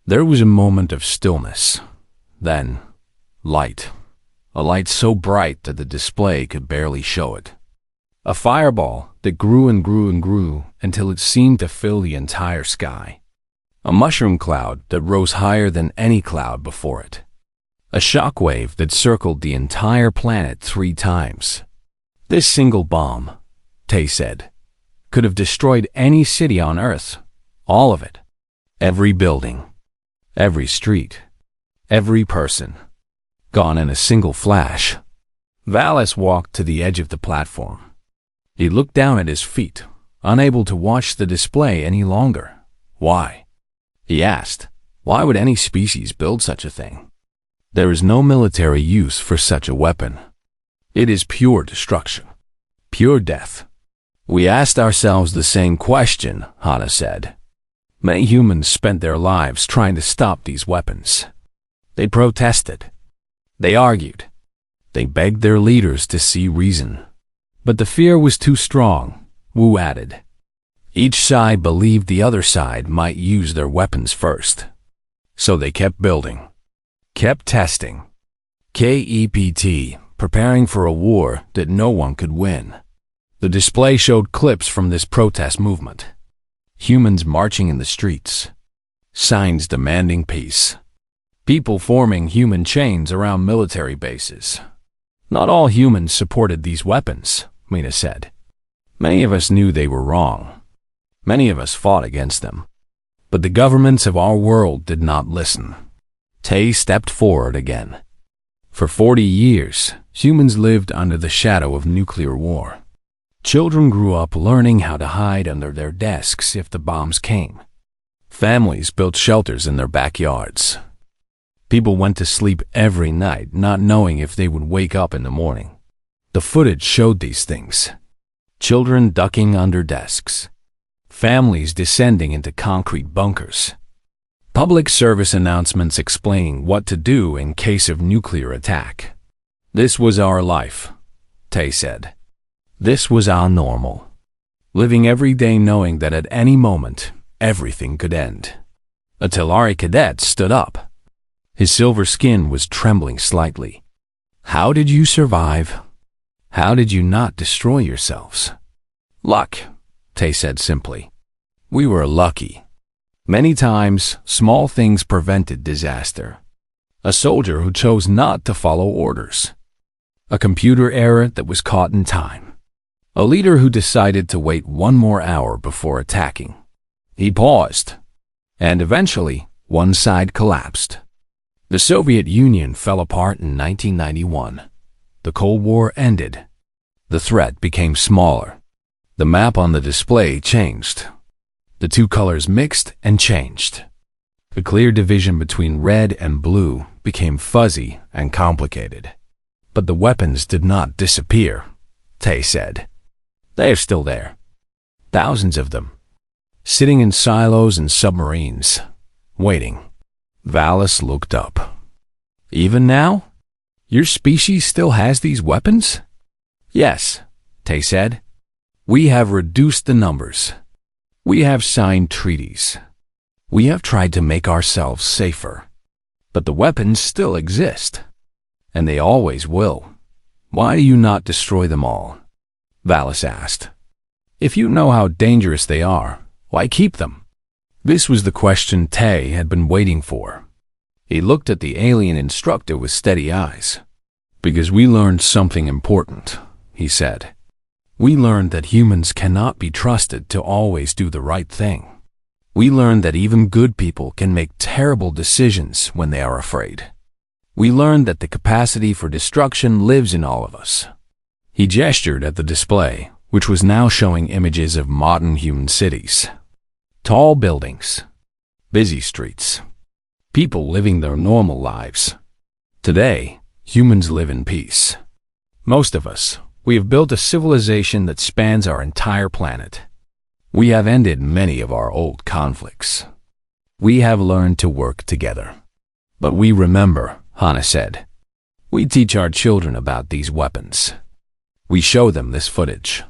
Speaker 1: There was a moment of stillness. Then, light. A light so bright that the display could barely show it. A fireball that grew and grew and grew until it seemed to fill the entire sky. A mushroom cloud that rose higher than any cloud before it. A shockwave that circled the entire planet 3 times. This single bomb, Tay said, could have destroyed any city on Earth, all of it. Every building, every street, every person, gone in a single flash. Valis walked to the edge of the platform. He looked down at his feet, unable to watch the display any longer. Why? He asked, why would any species build such a thing? There is no military use for such a weapon. It is pure destruction, pure death. We asked ourselves the same question, Hana said. Many humans spent their lives trying to stop these weapons. They protested. They argued. They begged their leaders to see reason. But the fear was too strong, Wu added. Each side believed the other side might use their weapons first. So they kept building, kept testing. KEPT, preparing for a war that no one could win. The display showed clips from this protest movement. Humans marching in the streets. Signs demanding peace. People forming human chains around military bases. Not all humans supported these weapons, Mina said. Many of us knew they were wrong. Many of us fought against them. But the governments of our world did not listen. Tay stepped forward again. For 40 years, humans lived under the shadow of nuclear war. Children grew up learning how to hide under their desks if the bombs came. Families built shelters in their backyards. People went to sleep every night not knowing if they would wake up in the morning. The footage showed these things. Children ducking under desks. Families descending into concrete bunkers. Public service announcements explaining what to do in case of nuclear attack. This was our life, Tay said. This was our normal. Living every day knowing that at any moment, everything could end. A Telari cadet stood up. His silver skin was trembling slightly. How did you survive? How did you not destroy yourselves? Luck, Tay said simply. We were lucky. Many times, small things prevented disaster. A soldier who chose not to follow orders. A computer error that was caught in time. A leader who decided to wait one more hour before attacking. He paused, and eventually, one side collapsed. The Soviet Union fell apart in 1991. The Cold War ended. The threat became smaller. The map on the display changed. The two colors mixed and changed. The clear division between red and blue became fuzzy and complicated. But the weapons did not disappear, Tay said. They are still there. Thousands of them. Sitting in silos and submarines. Waiting. Valis looked up. Even now? Your species still has these weapons? Yes, Tay said. We have reduced the numbers. We have signed treaties. We have tried to make ourselves safer. But the weapons still exist. And they always will. Why do you not destroy them all? Valis asked. If you know how dangerous they are, why keep them? This was the question Tay had been waiting for. He looked at the alien instructor with steady eyes. Because we learned something important, he said. We learned that humans cannot be trusted to always do the right thing. We learned that even good people can make terrible decisions when they are afraid. We learned that the capacity for destruction lives in all of us. He gestured at the display, which was now showing images of modern human cities. Tall buildings, busy streets, people living their normal lives. Today, humans live in peace. Most of us, we have built a civilization that spans our entire planet. We have ended many of our old conflicts. We have learned to work together. But we remember, Hana said. We teach our children about these weapons. We show them this footage.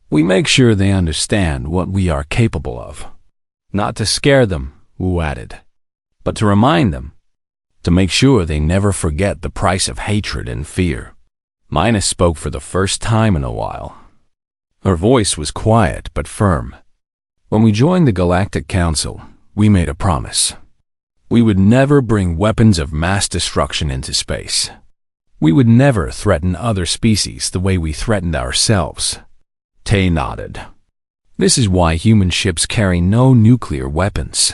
Speaker 1: We make sure they understand what we are capable of. Not to scare them, Wu added, but to remind them, to make sure they never forget the price of hatred and fear. Mina spoke for the first time in a while. Her voice was quiet but firm. When we joined the Galactic Council, we made a promise. We would never bring weapons of mass destruction into space. We would never threaten other species the way we threatened ourselves. Tay nodded. This is why human ships carry no nuclear weapons.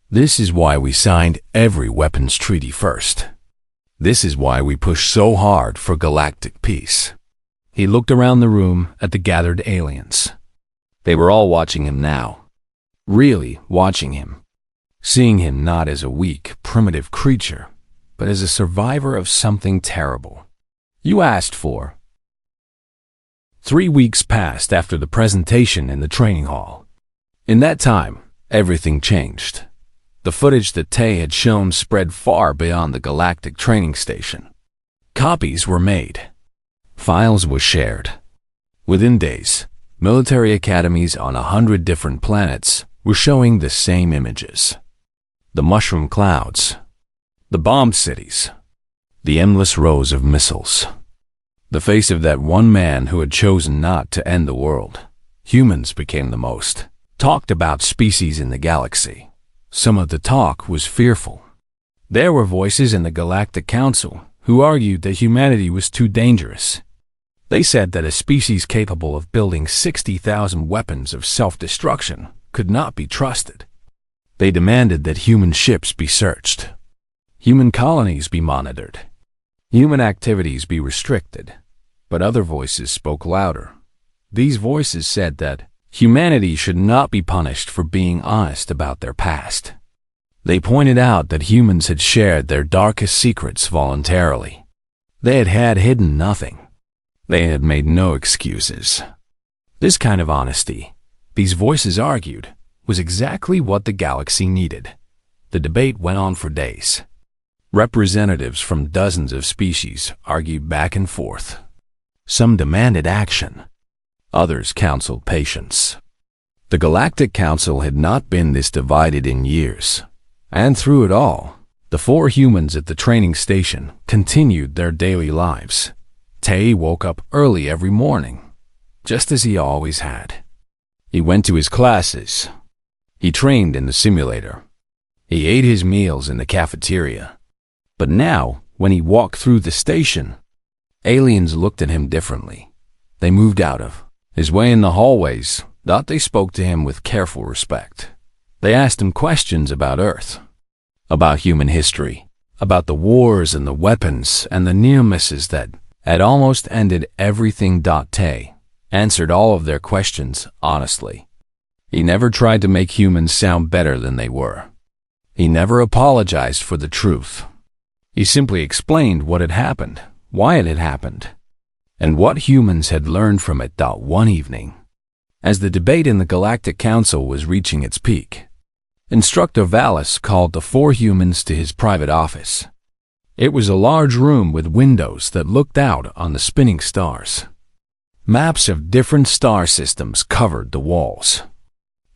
Speaker 1: This is why we signed every weapons treaty first. This is why we push so hard for galactic peace. He looked around the room at the gathered aliens. They were all watching him now. Really watching him. Seeing him not as a weak, primitive creature, but as a survivor of something terrible you asked for. 3 weeks passed after the presentation in the training hall. In that time, everything changed. The footage that Tay had shown spread far beyond the Galactic training station. Copies were made. Files were shared. Within days, military academies on 100 different planets were showing the same images. The mushroom clouds, the bombed cities, the endless rows of missiles. The face of that one man who had chosen not to end the world. Humans became the most talked about species in the galaxy. Some of the talk was fearful. There were voices in the Galactic Council who argued that humanity was too dangerous. They said that a species capable of building 60,000 weapons of self-destruction could not be trusted. They demanded that human ships be searched, human colonies be monitored, human activities be restricted. But other voices spoke louder. These voices said that humanity should not be punished for being honest about their past. They pointed out that humans had shared their darkest secrets voluntarily. They had hidden nothing. They had made no excuses. This kind of honesty, these voices argued, was exactly what the galaxy needed. The debate went on for days. Representatives from dozens of species argued back and forth. Some demanded action. Others counseled patience. The Galactic Council had not been this divided in years. And through it all, the 4 humans at the training station continued their daily lives. Tay woke up early every morning, just as he always had. He went to his classes. He trained in the simulator. He ate his meals in the cafeteria. But now, when he walked through the station, aliens looked at him differently. They moved out of his way in the hallways, thought they spoke to him with careful respect. They asked him questions about Earth, about human history, about the wars and the weapons and the near misses that had almost ended everything. Tay answered all of their questions honestly. He never tried to make humans sound better than they were. He never apologized for the truth. He simply explained what had happened, why it had happened, and what humans had learned from it. One evening, as the debate in the Galactic Council was reaching its peak, Instructor Valis called the 4 humans to his private office. It was a large room with windows that looked out on the spinning stars. Maps of different star systems covered the walls.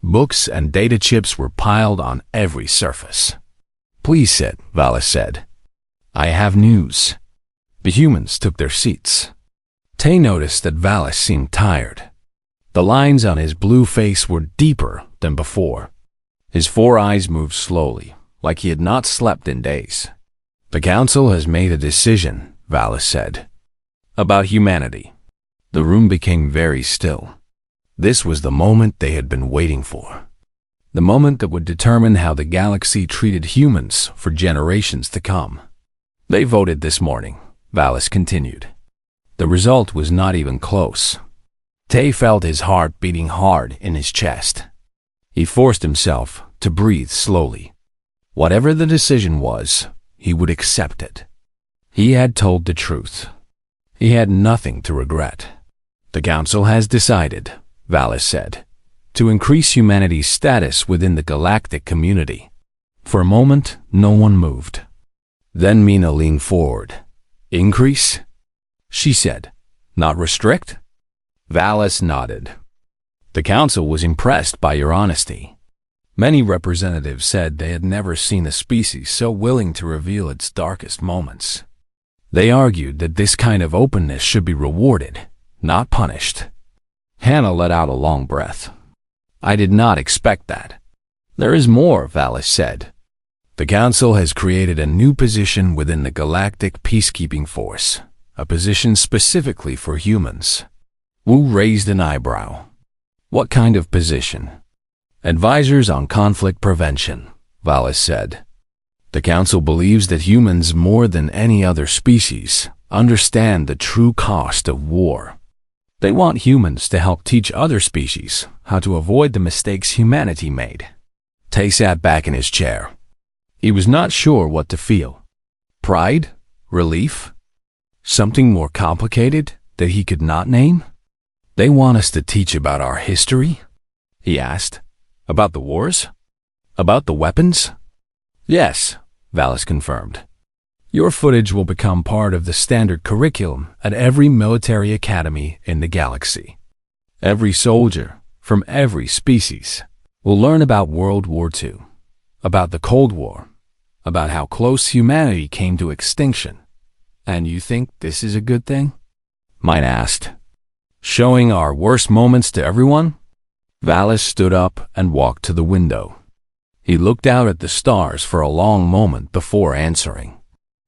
Speaker 1: Books and data chips were piled on every surface. "Please sit," Valis said. "I have news." The humans took their seats. Tay noticed that Valis seemed tired. The lines on his blue face were deeper than before. His 4 eyes moved slowly, like he had not slept in days. "The Council has made a decision," Valis said, "about humanity." The room became very still. This was the moment they had been waiting for. The moment that would determine how the galaxy treated humans for generations to come. "They voted this morning," Valis continued. The result was not even close. Tay felt his heart beating hard in his chest. He forced himself to breathe slowly. Whatever the decision was, he would accept it. He had told the truth. He had nothing to regret. "The Council has decided," Valis said, "to increase humanity's status within the galactic community." For a moment, no one moved. Then Mina leaned forward. "Increase?" she said. "Not restrict?" Valis nodded. "The Council was impressed by your honesty." Many representatives said they had never seen a species so willing to reveal its darkest moments. They argued that this kind of openness should be rewarded, not punished. Hannah let out a long breath. "I did not expect that." "There is more," Valis said. "The Council has created a new position within the Galactic Peacekeeping Force, a position specifically for humans." Wu raised an eyebrow. "What kind of position?" "Advisors on conflict prevention," Valis said. "The Council believes that humans, more than any other species, understand the true cost of war. They want humans to help teach other species how to avoid the mistakes humanity made." Tay sat back in his chair. He was not sure what to feel. Pride? Relief? Something more complicated that he could not name? They want us to teach about our history? He asked. About the wars? About the weapons? Yes, Valis confirmed. Your footage will become part of the standard curriculum at every military academy in the galaxy. Every soldier, from every species, will learn about World War II, about the Cold War, about how close humanity came to extinction. And you think this is a good thing? Mine asked. Showing our worst moments to everyone? Valis stood up and walked to the window. He looked out at the stars for a long moment before answering.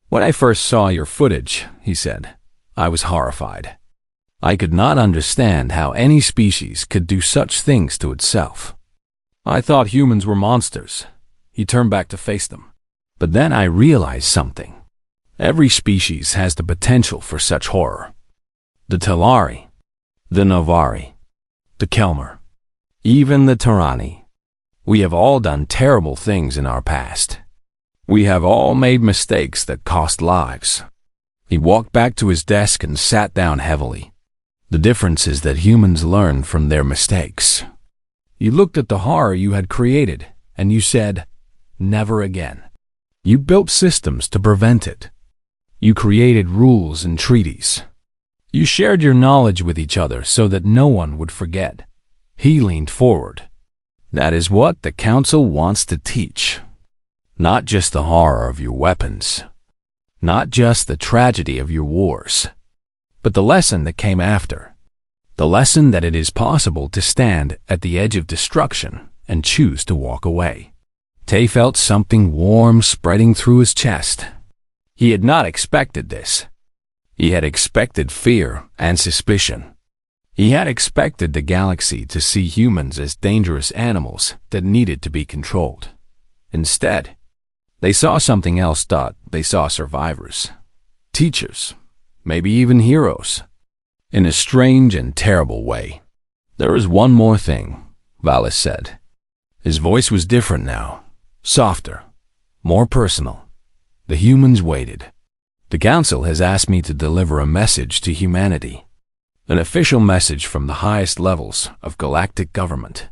Speaker 1: When I first saw your footage, he said, I was horrified. I could not understand how any species could do such things to itself. I thought humans were monsters. He turned back to face them. But then I realized something. Every species has the potential for such horror. The Telari, the Novari, the Kelmer, even the Tarani. We have all done terrible things in our past. We have all made mistakes that cost lives. He walked back to his desk and sat down heavily. The difference is that humans learn from their mistakes. You looked at the horror you had created, and you said, never again. You built systems to prevent it. You created rules and treaties. You shared your knowledge with each other so that no one would forget. He leaned forward. That is what the Council wants to teach. Not just the horror of your weapons. Not just the tragedy of your wars. But the lesson that came after. The lesson that it is possible to stand at the edge of destruction and choose to walk away. Tay felt something warm spreading through his chest. He had not expected this. He had expected fear and suspicion. He had expected the galaxy to see humans as dangerous animals that needed to be controlled. Instead, they saw something else. They saw survivors, teachers, maybe even heroes, in a strange and terrible way. There is one more thing, Valis said. His voice was different now, softer, more personal. The humans waited. The Council has asked me to deliver a message to humanity. An official message from the highest levels of galactic government.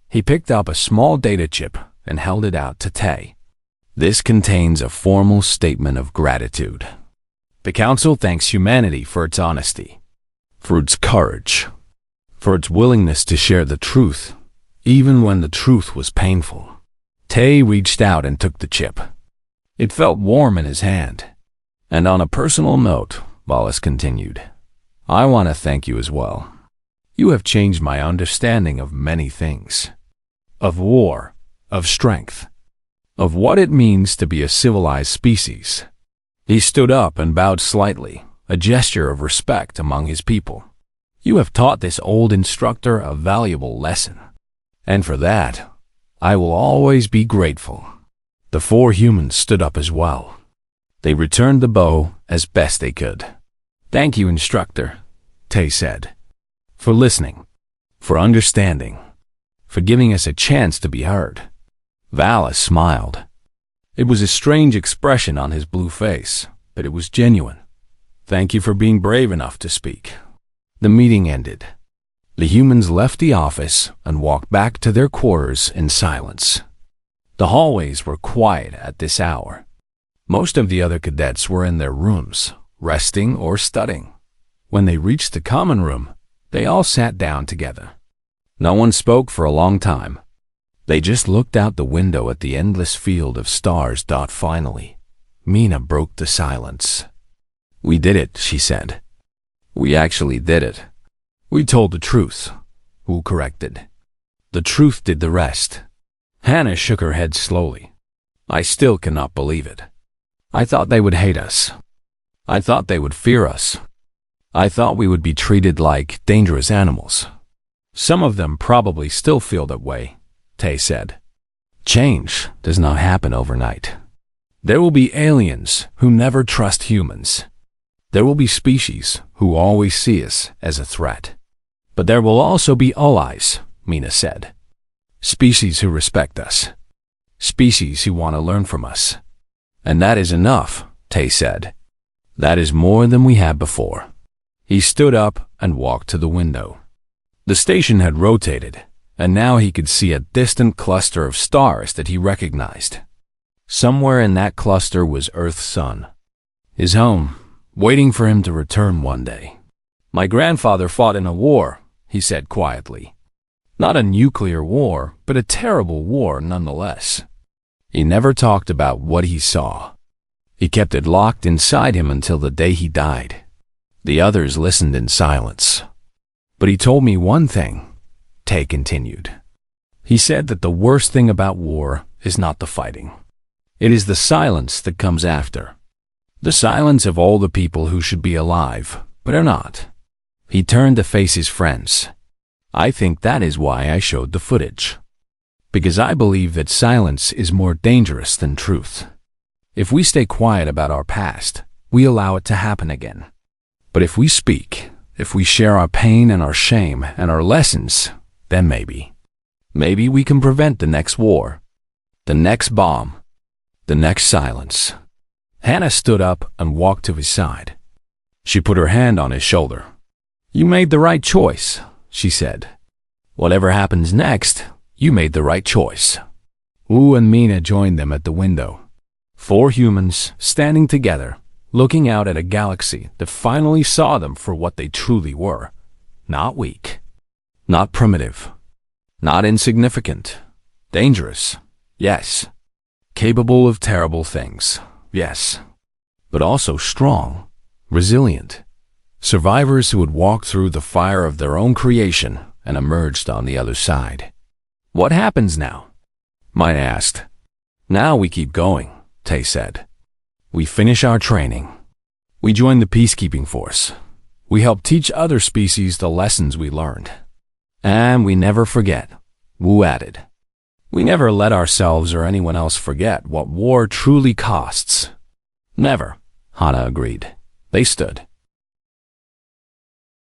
Speaker 1: He picked up a small data chip and held it out to Tay. This contains a formal statement of gratitude. The Council thanks humanity for its honesty, for its courage, for its willingness to share the truth, even when the truth was painful. Tay reached out and took the chip. It felt warm in his hand. And on a personal note, Valis continued, I want to thank you as well. You have changed my understanding of many things. Of war, of strength, of what it means to be a civilized species. He stood up and bowed slightly, a gesture of respect among his people. You have taught this old instructor a valuable lesson. And for that, I will always be grateful. The four humans stood up as well. They returned the bow as best they could. Thank you, Instructor, Tay said, for listening, for understanding, for giving us a chance to be heard. Valis smiled. It was a strange expression on his blue face, but it was genuine. Thank you for being brave enough to speak. The meeting ended. The humans left the office and walked back to their quarters in silence. The hallways were quiet at this hour. Most of the other cadets were in their rooms, resting or studying. When they reached the common room, they all sat down together. No one spoke for a long time. They just looked out the window at the endless field of stars. Finally, Mina broke the silence. We did it, she said. We actually did it. We told the truth. Who corrected? The truth did the rest. Hannah shook her head slowly. I still cannot believe it. I thought they would hate us. I thought they would fear us. I thought we would be treated like dangerous animals. Some of them probably still feel that way, Tay said. Change does not happen overnight. There will be aliens who never trust humans. There will be species who always see us as a threat. But there will also be allies, Mina said. Species who respect us. Species who want to learn from us. And that is enough Tay said. That is more than we had before. He stood up and walked to the window. The station had rotated, and now he could see a distant cluster of stars that he recognized. Somewhere in that cluster was Earth's sun, his home, waiting for him to return one day. My grandfather fought in a war, he said quietly. Not a nuclear war, but a terrible war nonetheless. He never talked about what he saw. He kept it locked inside him until the day he died. The others listened in silence. But he told me one thing, Tay continued. He said that the worst thing about war is not the fighting. It is the silence that comes after. The silence of all the people who should be alive, but are not. He turned to face his friends. I think that is why I showed the footage. Because I believe that silence is more dangerous than truth. If we stay quiet about our past, we allow it to happen again. But if we speak, if we share our pain and our shame and our lessons, then maybe we can prevent the next war, the next bomb, the next silence. Hannah stood up and walked to his side. She put her hand on his shoulder. You made the right choice, she said. Whatever happens next, you made the right choice. Wu and Mina joined them at the window. 4 humans standing together, looking out at a galaxy that finally saw them for what they truly were. Not weak, not primitive, not insignificant, dangerous, yes. Capable of terrible things, yes. But also strong, resilient. Survivors who had walked through the fire of their own creation and emerged on the other side. What happens now? Mina asked. Now we keep going, Tay said. We finish our training. We join the peacekeeping force. We help teach other species the lessons we learned. And we never forget, Wu added. We never let ourselves or anyone else forget what war truly costs. Never, Hana agreed. They stood.